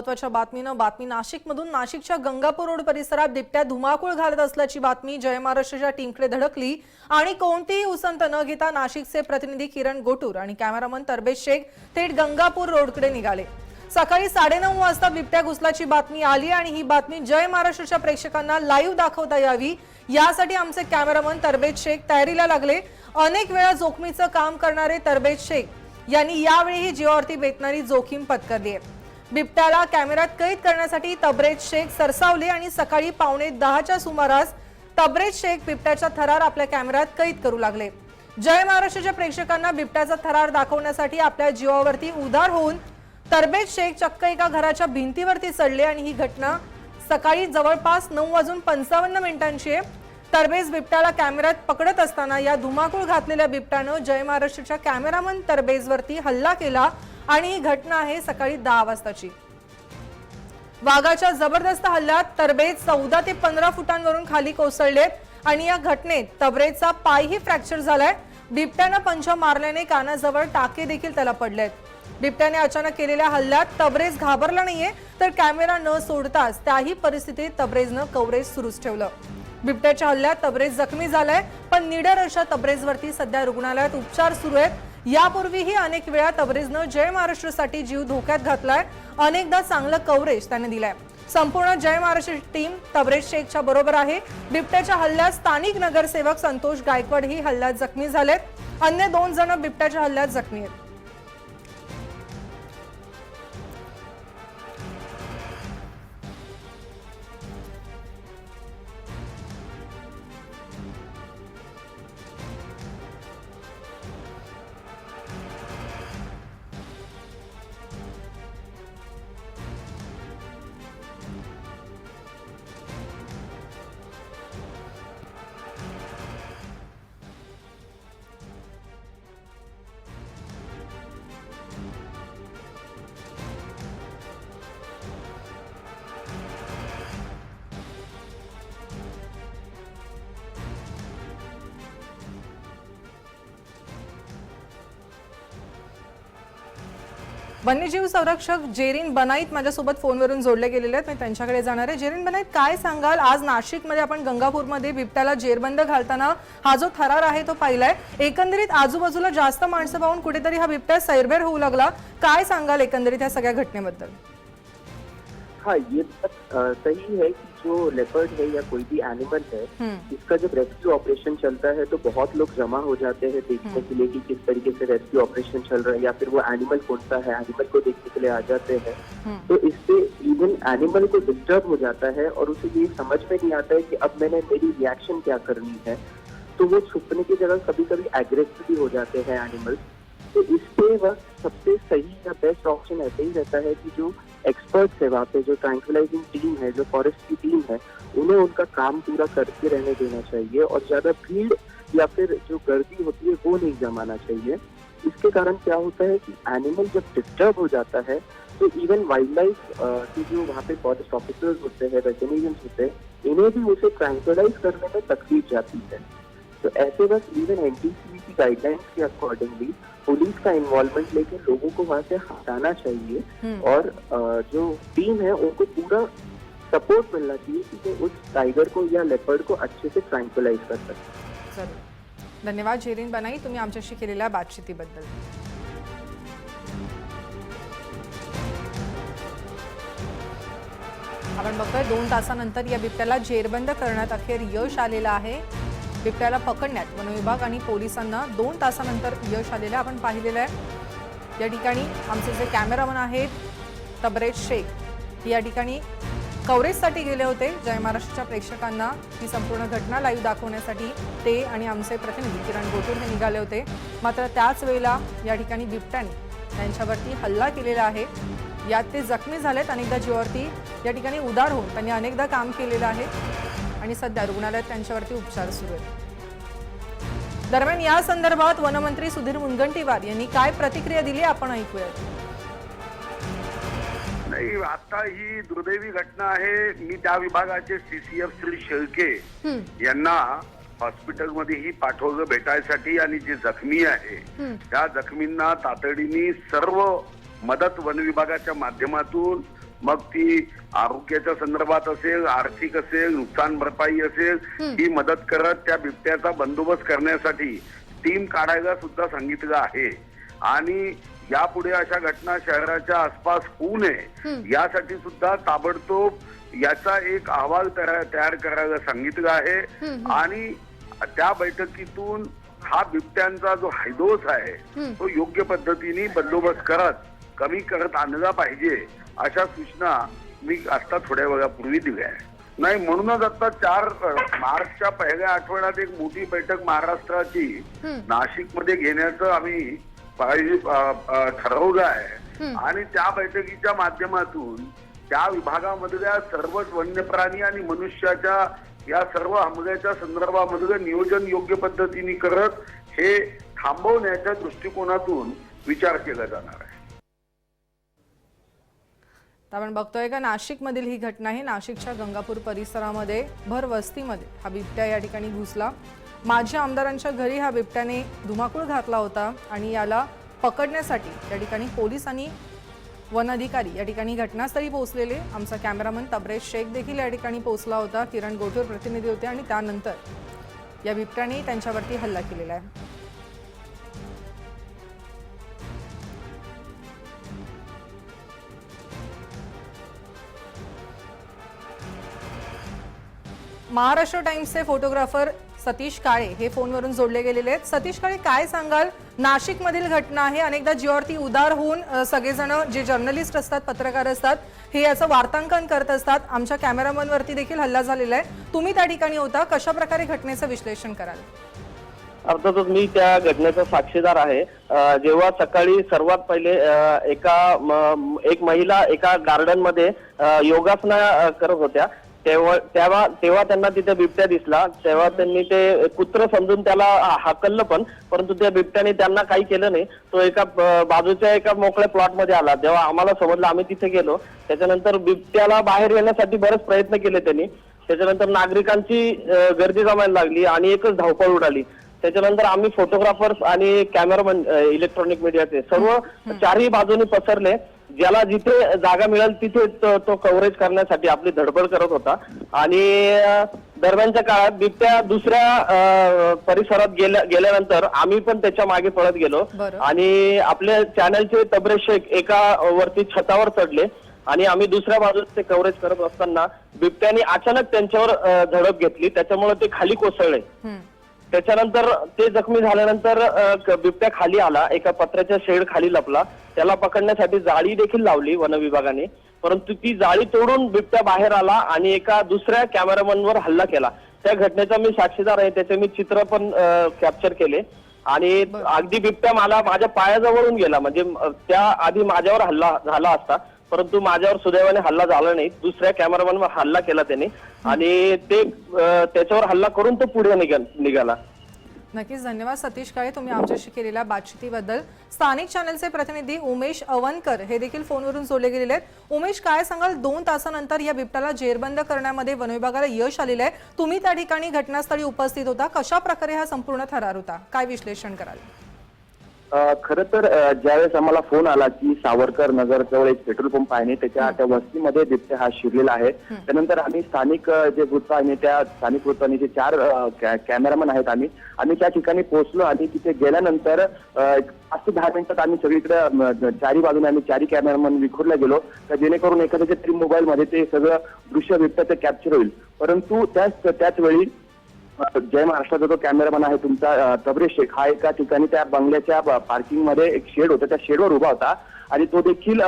महत्त्वाच्या बातमी नाशिकमधून नाशिकच्या गंगापूर रोड परिसरात बिबट्या धुमाकूळ घालत असल्याची बातमी जय महाराष्ट्रच्या टीमकडे धडकली आणि कोणतीही उसंत न घेता नाशिकचे प्रतिनिधी किरण गोटूर आणि कॅमेरामन तरबेज शेख थेट गंगापूर रोडकडे निघाले। सकाळी 9:30 वाजता बिबट्या घुसल्याची बातमी आली आणि ही बातमी जय महाराष्ट्रच्या प्रेक्षकांना लाईव्ह दाखवता यावी यासाठी आमचे कॅमेरामन तरबेज शेख तयारीला लागले। अनेक वेळा जोखमीचं काम करणारे तरबेज शेख यांनी यावेळी जीवावरती बेतणारी जोखीम पत्करली आहे। बिबट्याला कॅमेऱ्यात कैद करण्यासाठी तबरेज शेख सरसावले आणि सकाळी 9:15च्या सुमारास तबरेज शेख बिबट्याचा थरार आपल्या कॅमेऱ्यात कैद करू लागले। जय महाराष्ट्राच्या प्रेक्षकांना बिबट्याचा थरार दाखवण्यासाठी आपल्या जीवावरती उदार होऊन तरबेज शेख चक्क एका घराच्या भिंतीवरती चढले आणि ही घटना सकाळी जवळपास 9:55 आहे। तरबेज बिबट्याला कॅमेऱ्यात पकडत असताना या धुमाकूळ घातलेल्या बिबट्यानं जय महाराष्ट्राच्या कॅमेरामन तरबेजवरती हल्ला केला आणि ही घटना आहे सकाळी 10 वाजताची। वाघाच्या जबरदस्त हल्ल्यात तरबेज 14 ते 15 फुटांवरून खाली कोसळलेत आणि या घटनेत तबरेजचा पायही फ्रॅक्चर झालाय। बिबट्यानं पंच मारल्याने कानाजवळ टाके देखील त्याला पडलेत। बिबट्याने अचानक केलेल्या हल्ल्यात तबरेज घाबरला नाहीये, तर कॅमेरा न सोडताच त्याही परिस्थितीत तबरेजनं कव्हरेज सुरूच ठेवलं। बिबट्याच्या हल्ल्यात तबरेज जखमी झालाय, पण निडर अशा तबरेजवरती सध्या रुग्णालयात उपचार सुरू आहेत। यापूर्वीही अनेक वेळा तबरेजनं जय महाराष्ट्रसाठी जीव धोक्यात घातलाय, अनेकदा चांगलं कव्हरेज त्याने दिलंय। संपूर्ण जय महाराष्ट्र टीम तबरेज शेखच्या बरोबर आहे। बिबट्याच्या हल्ल्यात स्थानिक नगरसेवक संतोष गायकवाड ही हल्ल्यात जखमी झालेत। अन्य 2 जण बिबट्याच्या हल्ल्यात जखमी आहेत। वन्यजीव संरक्षक जेरीन बनाईत माझ्यासोबत फोनवरून जोडले गेलेले आहेत। मी त्यांच्याकडे जाणार आहे। जेरीन बनाईत, काय सांगाल, आज नाशिकमध्ये आपण गंगापूरमध्ये बिबट्याला जेरबंद घालताना हा जो थरार आहे तो पाहिलाय, एकंदरीत आजूबाजूला जास्त माणसं पाहून कुठेतरी हा बिबट्या सैरभैर होऊ लागला, काय सांगाल एकंदरीत या सगळ्या घटनेबद्दल? हाँ, ये सही है कि जो लेपर्ड है या कोई भी एनिमल है, इसका जब रेस्क्यू ऑपरेशन चलता है तो बहुत लोग जमा हो जाते हैं देखने के लिए कि किस तरीके से रेस्क्यू ऑपरेशन चल रहा है, या फिर वो एनिमल कौन सा है, एनिमल को देखने के लिए आ जाते हैं। तो इससे इवन एनिमल को डिस्टर्ब हो जाता है और उसे ये समझ में नहीं आता है कि अब मैंने मेरी रिएक्शन क्या करनी है, तो वो छुपने की जगह कभी कभी एग्रेसिव भी हो जाते हैं एनिमल्स। तो इसके वक्त सबसे सही या बेस्ट ऑप्शन ऐसे ही रहता है कि जो एक्सपर्ट्स है वहाँ पे, जो ट्रैंक्विलाइजिंग टीम है, जो फॉरेस्ट की टीम है, उन्हें उनका काम पूरा करके रहने देना चाहिए और ज्यादा भीड़ या फिर जो गर्दी होती है वो नहीं जमाना चाहिए। इसके कारण क्या होता है कि एनिमल जब डिस्टर्ब हो जाता है तो इवन वाइल्ड लाइफ की जो वहाँ पे फॉरेस्ट ऑफिसर्स होते हैं, वेटरनरियंस होते हैं, इन्हें भी उसे ट्रैंक्विलाइज करने में तकलीफ जाती है। तो ऐसे वक्त इवन एनटीसी की गाइडलाइंस के अकॉर्डिंगली पुलिस का इन्वॉल्वमेंट लेके लोगों को वहाँ से हटाना चाहिए और जो टीम है उनको पूरा सपोर्ट मिलना चाहिए कि वो उस टाइगर को या लेपर्ड को अच्छे से ट्रैंक्विलाइज कर सके। जरूर, धन्यवाद जेरीन बनाई तुम्ही आमच्याशी केलेल्या बातचीतीबद्दल। आपण बघतोय 2 तासानंतर या बिबट्याला जेरबंद करण्यात अखेर यश आलेलं आहे। बिबट्याला पकडण्यात वन विभाग आणि पोलिसांना 2 तासानंतर यश आलेलं आपण पाहिलेलं आहे। या ठिकाणी आमचे जे कॅमेरामन आहेत तबरेज शेख या ठिकाणी कव्हरेजसाठी गेले होते। जय महाराष्ट्राच्या प्रेक्षकांना ही संपूर्ण घटना लाईव्ह दाखवण्यासाठी ते आणि आमचे प्रतिनिधी किरण गोटूर हे निघाले होते। मात्र त्याच वेळेला या ठिकाणी बिबट्याने त्यांच्यावरती हल्ला केलेला आहे। यात ते जखमी झालेत। अनेकदा जीवावरती या ठिकाणी उदार होऊन त्यांनी अनेकदा काम केलेलं आहे आणि सध्या रुग्णालयात त्यांच्यावरती उपचार सुरू आहेत। दरम्यान या संदर्भात वनमंत्री सुधीर मुनगंटीवार यांनी काय प्रतिक्रिया दिली आपण ऐकूयात। नाही, आता ही दुर्दैवी घटना आहे। मी त्या विभागाचे सीसीएफ श्री शेळके यांना हॉस्पिटलमध्येही पाठवलं भेटायसाठी आणि जे जखमी आहे त्या जखमींना तातडीने सर्व मदत वन विभागाच्या माध्यमातून मग ती आरोग्याच्या संदर्भात असेल, आर्थिक असेल, नुकसान भरपाई असेल, ही मदत करत त्या बिबट्याचा बंदोबस्त करण्यासाठी टीम काढायला सुद्धा सांगितलं आहे. आणि यापुढे अशा घटना शहराच्या आसपास होऊ नये यासाठी सुद्धा ताबडतोब याचा एक अहवाल तयार करायला सांगितलं आहे. आणि त्या बैठकीतून हा बिबट्यांचा जो हैदोस आहे तो योग्य पद्धतीने बंदोबस्त करत कमी करत आणला पाहिजे, अशा सूचना मी आता थोड्या वेळापूर्वी दिल्या आहे. नाही, म्हणूनच आता 4 मार्चच्या पहिल्या आठवड्यात एक मोठी बैठक महाराष्ट्राची नाशिकमध्ये घेण्याचं आम्ही ठरवलं आहे. आणि त्या बैठकीच्या माध्यमातून त्या विभागामधल्या सर्वच वन्य प्राणी आणि मनुष्याच्या या सर्व हमल्याच्या संदर्भामधलं नियोजन योग्य पद्धतीने करत हे थांबवण्याच्या दृष्टिकोनातून विचार केला जाणार आहे. आपण बघतोय का नाशिकमधील ही घटना आहे. नाशिकच्या गंगापूर परिसरामध्ये भर वस्तीमध्ये हा बिबट्या या ठिकाणी घुसला. माजी आमदारांच्या घरी हा बिबट्याने धुमाकूळ घातला होता आणि याला पकडण्यासाठी या ठिकाणी पोलीस आणि वन अधिकारी या ठिकाणी घटनास्थळी पोहोचलेले. आमचा कॅमेरामन तबरेज शेख देखील या ठिकाणी पोहोचला होता. किरण गोटूर प्रतिनिधी होते आणि त्यानंतर या बिबट्याने त्यांच्यावरती हल्ला केलेला आहे. महाराष्ट्र टाइम्सचे फोटोग्राफर सतीश काळे हे फोनवरून जोडले गेलेले आहेत. सतीश काळे, काय सांगाल? नाशिकमधील घटना आहे. अनेकदा जीवावरती उदार होऊन सगळेजण जे जर्नलिस्ट असतात, पत्रकार असतात, हे याचं वार्तांकन करत असतात. आमच्या कॅमेरामनवरती देखील हल्ला झालेला आहे. तुम्ही त्या ठिकाणी होता. कशा प्रकारे घटनेचं विश्लेषण कराल? अर्थातच मी त्या घटनेचा साक्षीदार आहे. जेव्हा सकाळी सर्वात पहिले एक महिला एका गार्डन मध्ये योगासना करत होत्या, तेव्हा त्यांना तिथे बिबट्या दिसला. तेव्हा त्यांनी ते कुत्र समजून त्याला हाकललं, परंतु त्या बिबट्याने त्यांना काही केलं नाही. तो एका बाजूच्या एका मोकळ्या प्लॉट मध्ये आला. जेव्हा आम्हाला समजलं, आम्ही तिथे गेलो. त्याच्यानंतर बिबट्याला बाहेर येण्यासाठी बरेच प्रयत्न केले त्यांनी. त्याच्यानंतर नागरिकांची गर्दी जमायला लागली आणि एकच धावपळ उडाली. त्याच्यानंतर आम्ही फोटोग्राफर्स आणि कॅमेरामन, इलेक्ट्रॉनिक मीडियाचे सर्व 4ही बाजूनी पसरले. ज्याला जिथे जागा मिळेल तिथे तो कव्हरेज करण्यासाठी आपली धडपड करत होता. आणि दरम्यानच्या काळात बिबट्या दुसऱ्या परिसरात गेल्यानंतर आम्ही पण त्याच्या मागे पळत गेलो आणि आपल्या चॅनलचे तबरेज शेख एका वरती छतावर चढले आणि आम्ही दुसऱ्या बाजूस ते कव्हरेज करत असताना बिबट्याने अचानक त्यांच्यावर झडप घेतली. त्याच्यामुळे ते खाली कोसळले. त्याच्यानंतर ते जखमी झाल्यानंतर बिबट्या खाली आला, एका पत्र्याच्या शेड खाली लपला. त्याला पकडण्यासाठी जाळी देखील लावली वन विभागाने, परंतु ती जाळी तोडून बिबट्या बाहेर आला आणि एका दुसऱ्या कॅमेरामनवर हल्ला केला. त्या घटनेचा मी साक्षीदार आहे. त्याचे मी चित्र पण कॅप्चर केले. आणि अगदी बिबट्या माझ्या पायाजवळून गेला. म्हणजे त्या आधी माझ्यावर हल्ला झाला असता, परंतु माझ्यावर सुदैवाने हल्ला झाला नाही. दुसऱ्या कॅमेरामॅनवर हल्ला केला त्याने आणि त्याच्यावर हल्ला करून तो पुढे निघाला. नक्कीच धन्यवाद सतीश काळे, तुम्ही आमच्याशी केलेल्या बातचीतीबद्दल. स्थानिक चॅनलचे प्रतिनिधी उमेश अवनकर हे देखील फोनवरून जोडले गेलेले आहेत. उमेश, काय सांगाल? 2 तासानंतर या बिबट्याला जेरबंद करण्यामध्ये वनविभागाला यश आलेलं आहे. तुम्ही त्या ठिकाणी घटनास्थळी उपस्थित होता. कशा प्रकारे हा संपूर्ण थरार होता? काय विश्लेषण कराल? खरं तर ज्यावेळेस आम्हाला फोन आला की सावरकर नगर जवळ एक पेट्रोल पंप आहे, त्या वस्तीमध्ये बिबट्या हा शिरलेला आहे, त्यानंतर आम्ही स्थानिक जे वृत्त आहे त्या स्थानिक वृत्ताने जे 4 कॅमेरामन आहेत आम्ही त्या ठिकाणी पोहोचलो. आणि तिथे गेल्यानंतर 5 ते 10 मिनिटात आम्ही सगळीकडे 4ही बाजूने आम्ही 4ही कॅमेरामन विखुरला गेलो, तर जेणेकरून एखाद्याच्या तरी मोबाईल मध्ये ते सगळं दृश्य बिबट्याचं कॅप्चर होईल. परंतु त्याच वेळी जय महाराष्ट्राचा जो कॅमेरामॅन आहे तुमचा तबरेज शेख, हा एका ठिकाणी त्या बंगल्याच्या पार्किंग मध्ये एक शेड होता, त्या शेडवर उभा होता आणि तो देखील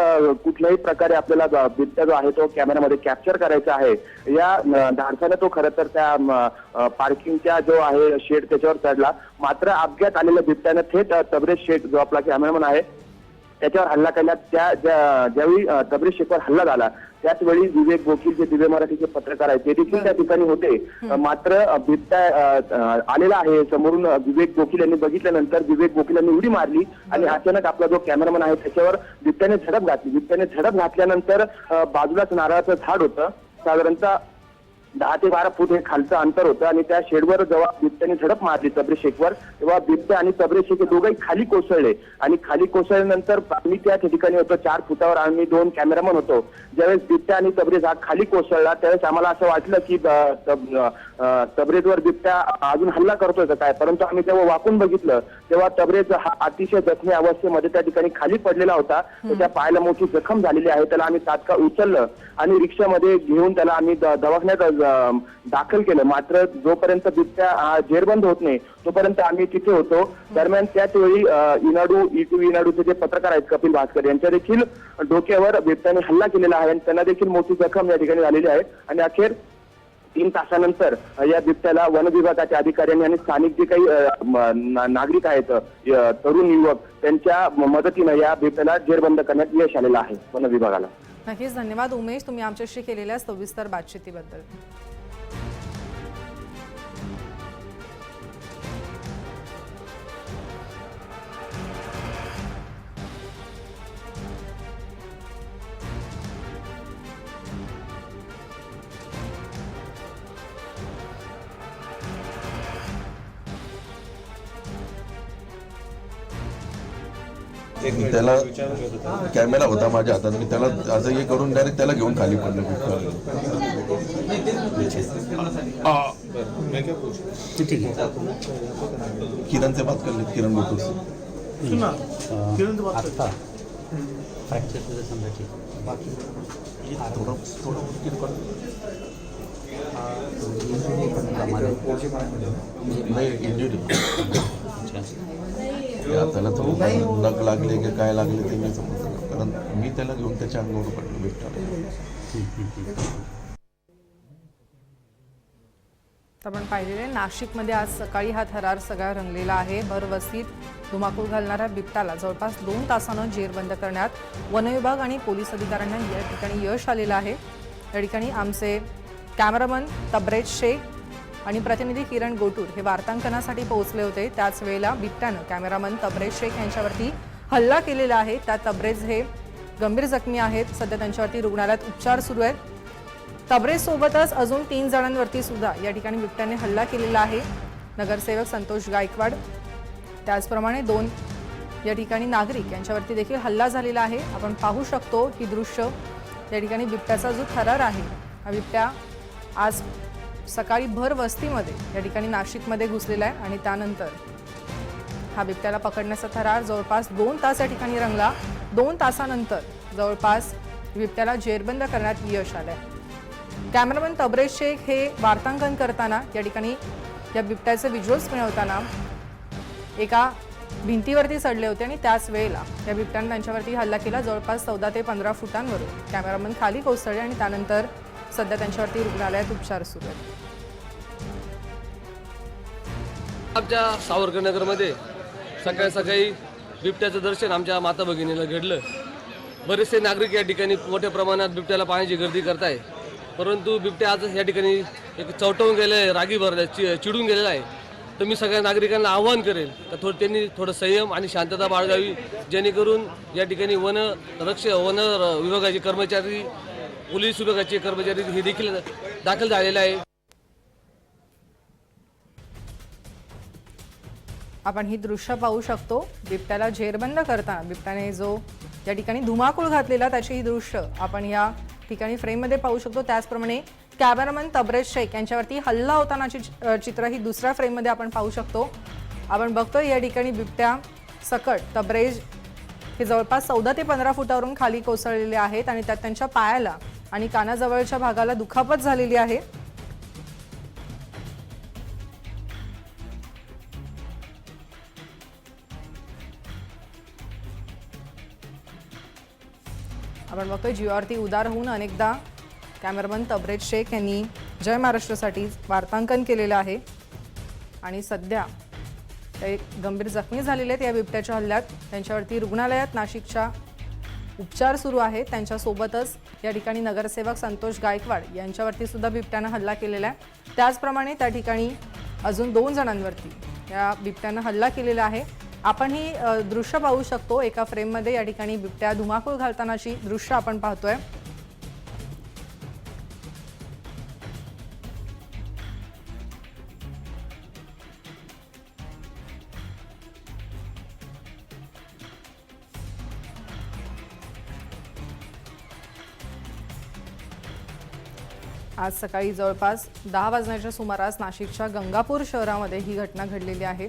कुठल्याही प्रकारे आपल्याला बिबट्या जो आहे तो कॅमेरामध्ये कॅप्चर करायचा आहे या धाडसाने तो खरं तर त्या पार्किंगच्या जो आहे शेड त्याच्यावर चढला. मात्र अपघात आलेल्या बिबट्याने थेट तबरेज शेख जो आपला कॅमेरामॅन आहे त्याच्यावर हल्ला केला. ज्यावेळी तबरेज शेखवर हल्ला झाला त्याच वेळी विवेक गोखील जे दिव्य मराठीचे पत्रकार आहेत ते देखील त्या ठिकाणी होते. मात्र बिबट्या आलेला आहे समोरून. विवेक गोखील यांनी बघितल्यानंतर विवेक गोखील यांनी उडी मारली आणि अचानक आपला जो कॅमेरामॅन आहे त्याच्यावर बिबट्याने झडप घातली. बिबट्याने झडप घातल्यानंतर बाजूलाच नारळाचं झाड होतं, साधारणतः 10 ते 12 फूट हे खालचं अंतर होतं आणि त्या शेडवर जेव्हा बिबट्याने झडप मारली तबरे शेखवर, तेव्हा बिबट्या आणि तबरे शेख हे दोघंही खाली कोसळले आणि खाली कोसळल्यानंतर आम्ही त्या ठिकाणी होतो 4 फुटावर, आम्ही 2 कॅमेरामन होतो. ज्यावेळेस बिबट्या आणि तबरेज हा खाली कोसळला त्यावेळेस आम्हाला असं वाटलं की तबरेजवर बिबट्या अजून हल्ला करतोय का काय, परंतु आम्ही तेव्हा वाकून बघितलं तेव्हा तबरेज हा अतिशय जखमी अवस्थेमध्ये त्या ठिकाणी खाली पडलेला होता. त्याच्या पायाला मोठी जखम झालेली आहे. त्याला आम्ही तात्काळ उचललं आणि रिक्षामध्ये घेऊन त्याला आम्ही दवाखान्यात दाखल केलं. मात्र जोपर्यंत बिबट्या जेरबंद होत नाही तोपर्यंत आम्ही तिथे होतो. दरम्यान त्याच वेळी ETV इनाडूचे जे पत्रकार आहेत कपिल भास्कर यांच्या देखील डोक्यावर बिबट्याने हल्ला केलेला आहे आणि त्यांना देखील मोठी जखम या ठिकाणी झालेली आहे. आणि अखेर 3 तासानंतर या बिबट्याला वन विभागाच्या अधिकाऱ्यांनी आणि स्थानिक जे काही नागरिक आहेत, तरुण युवक, त्यांच्या मदतीनं या बिबट्याला जेरबंद करण्यात यश आलेलं आहे वन विभागाला. नक्कीच धन्यवाद उमेश, तुम्ही आमच्याशी केलेल्या सविस्तर बातचीतीबद्दल. त्याला कॅमेरा होता माझ्या हातात, मी त्याला असं हे करून डायरेक्ट त्याला घेऊन खाली पडलं. किरण से बात कर ली, किरण गोटूर से. नाही इंजुरी त्याला थोडं नख लागले की काय लागले ते मी समजलं, कारण मी त्याला घेऊन त्याच्या अंगावर पडलो बिबट्याला. आपण पाहिलेले नाशिकमध्ये आज सकाळी हा थरार सगळा रंगलेला आहे. भरवस्तीत धुमाकूळ घालणाऱ्या बिबट्याला जवळपास 2 तासानं जेरबंद करण्यात वन विभाग आणि पोलीस अधिकाऱ्यांना या ठिकाणी यश आलेलं आहे. या ठिकाणी आमचे कॅमेरामन तबरेज शेख आणि प्रतिनिधी किरण गोटूर हे वार्तांकनासाठी पोहोचले होते. त्याच वेळेला बिबट्यानं कॅमेरामन तबरेज शेख यांच्यावरती हल्ला केलेला आहे. त्या तबरेज हे गंभीर जखमी आहेत. सध्या त्यांच्यावरती रुग्णालयात उपचार सुरू आहेत. तबरेज सोबतच अजून 3 जणांवरती सुद्धा या ठिकाणी बिबट्याने हल्ला केलेला आहे. नगरसेवक संतोष गायकवाड, त्याचप्रमाणे 2 या ठिकाणी नागरिक यांच्यावरती देखील हल्ला झालेला आहे. आपण पाहू शकतो ही दृश्य. या ठिकाणी बिबट्याचा जो थरार आहे, हा बिबट्या आज सकाळी भर वस्तीमध्ये या ठिकाणी नाशिकमध्ये घुसलेला आहे आणि त्यानंतर हा बिबट्याला पकडण्याचा थरार जवळपास 2 तास या ठिकाणी रंगला. 2 तासानंतर जवळपास बिबट्याला जेरबंद करण्यात यश आलंय. कॅमेरामन तबरेज शेख हे वार्तांकन करताना या ठिकाणी या बिबट्याचे व्हिज्युअल्स मिळवताना एका भिंतीवरती चढले होते आणि त्याच वेळेला या बिबट्याने त्यांच्यावरती हल्ला केला. जवळपास 14 ते 15 फुटांवरून कॅमेरामन खाली कोसळले आणि त्यानंतर सध्या त्यांच्यावरती रुग्णालयात उपचार सुरू आहेत. आमच्या सावरकरनगरमध्ये सकाळी सकाळी बिबट्याचं दर्शन आमच्या माता भगिनीला घडलं. बरेचसे नागरिक या ठिकाणी मोठ्या प्रमाणात बिबट्याला पाहण्याची गर्दी करताय, परंतु बिबट्या आज या ठिकाणी एक चवटवून गेले, रागी भरले, चिडून गेलेला आहे. तर मी सगळ्या नागरिकांना आवाहन करेल तर त्यांनी थोडं संयम आणि शांतता बाळगावी, जेणेकरून या ठिकाणी वन विभागाचे कर्मचारी, पोलीस विभागाचे कर्मचारी हे देखील दाखल झालेले आहे. आपण ही दृश्य पाहू शकतो. बिबट्याला जेरबंद करताना बिबट्याने जो या ठिकाणी धुमाकूळ घातलेला त्याची ही दृश्य आपण या ठिकाणी फ्रेममध्ये पाहू शकतो. त्याचप्रमाणे कॅमेरामन तबरेज शेख यांच्यावरती हल्ला होतानाची चित्र ही दुसऱ्या फ्रेममध्ये आपण पाहू शकतो. आपण बघतोय या ठिकाणी बिबट्या सकट तबरेज हे जवळपास 14 ते 15 फुटावरून खाली कोसळलेले आहेत आणि त्यात त्यांच्या पायाला आणि कानाजवळच्या भागाला दुखापत झालेली आहे. आपण बघतोय जीवावरती उदार होऊन अनेकदा कॅमेरामन तबरेज शेख यांनी जय महाराष्ट्रासाठी वार्तांकन केलेलं आहे आणि सध्या ते गंभीर जखमी झालेले आहेत या बिबट्याच्या हल्ल्यात. त्यांच्यावरती रुग्णालयात नाशिकच्या उपचार सुरू आहेत. त्यांच्यासोबतच या ठिकाणी नगरसेवक संतोष गायकवाड यांच्यावरती सुद्धा बिबट्यानं हल्ला केलेला आहे. त्याचप्रमाणे त्या ठिकाणी अजून 2 जणांवरती या बिबट्यानं हल्ला केलेला आहे. आपण ही दृश्य पाहू शकतो. एका फ्रेममध्ये या ठिकाणी बिबट्या धुमाकूळ घालतानाची दृश्य आपण पाहतोय. आज सकाळी जवळपास 10 वाजण्याच्या सुमारास नाशिकच्या गंगापूर शहरामध्ये ही घटना घडलेली आहे।